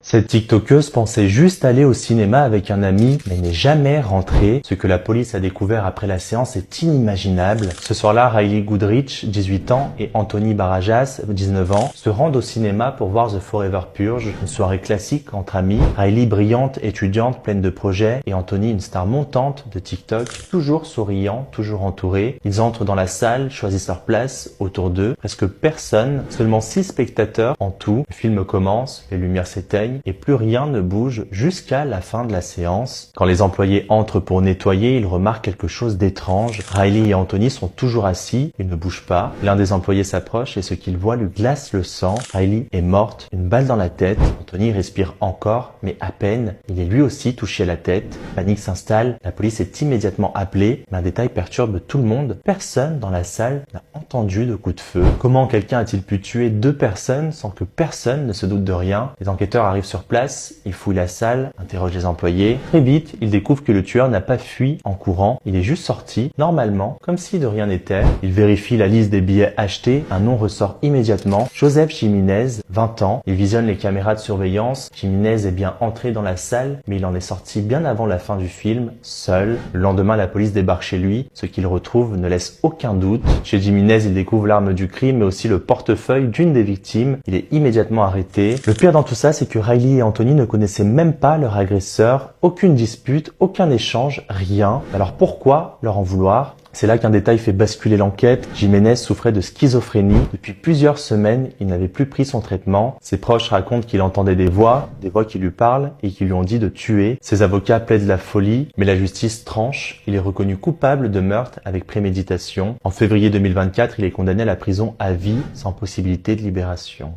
Cette TikTokeuse pensait juste aller au cinéma avec un ami, mais n'est jamais rentrée. Ce que la police a découvert après la séance est inimaginable. Ce soir-là, Riley Goodrich, 18 ans, et Anthony Barajas, 19 ans, se rendent au cinéma pour voir The Forever Purge, une soirée classique entre amis. Riley, brillante, étudiante, pleine de projets, et Anthony, une star montante de TikTok, toujours souriant, toujours entouré. Ils entrent dans la salle, choisissent leur place, autour d'eux. Presque personne, seulement 6 spectateurs en tout. Le film commence, les lumières s'éteignent, et plus rien ne bouge jusqu'à la fin de la séance. Quand les employés entrent pour nettoyer, ils remarquent quelque chose d'étrange. Riley et Anthony sont toujours assis, ils ne bougent pas. L'un des employés s'approche et ce qu'il voit lui glace le sang. Riley est morte, une balle dans la tête. Anthony respire encore, mais à peine. Il est lui aussi touché à la tête. Panique s'installe, la police est immédiatement appelée, mais un détail perturbe tout le monde. Personne dans la salle n'a entendu de coup de feu. Comment quelqu'un a-t-il pu tuer 2 personnes sans que personne ne se doute de rien? Les enquêteurs arrivent sur place, ils fouillent la salle, interrogent les employés. Très vite, ils découvrent que le tueur n'a pas fui en courant, il est juste sorti, normalement, comme si de rien n'était. Ils vérifient la liste des billets achetés, un nom ressort immédiatement, Joseph Jiménez, 20 ans. Ils visionnent les caméras de surveillance. Jiménez est bien entré dans la salle, mais il en est sorti bien avant la fin du film, seul. Le lendemain, la police débarque chez lui. Ce qu'il retrouve ne laisse aucun doute. Chez Jiménez, il découvre l'arme du crime, mais aussi le portefeuille d'une des victimes. Il est immédiatement arrêté. Le pire dans tout ça, c'est que Riley et Anthony ne connaissaient même pas leur agresseur. Aucune dispute, aucun échange, rien. Alors pourquoi leur en vouloir ? C'est là qu'un détail fait basculer l'enquête. Jiménez souffrait de schizophrénie. Depuis plusieurs semaines, il n'avait plus pris son traitement. Ses proches racontent qu'il entendait des voix qui lui parlent et qui lui ont dit de tuer. Ses avocats plaident la folie, mais la justice tranche. Il est reconnu coupable de meurtre avec préméditation. En février 2024, il est condamné à la prison à vie sans possibilité de libération.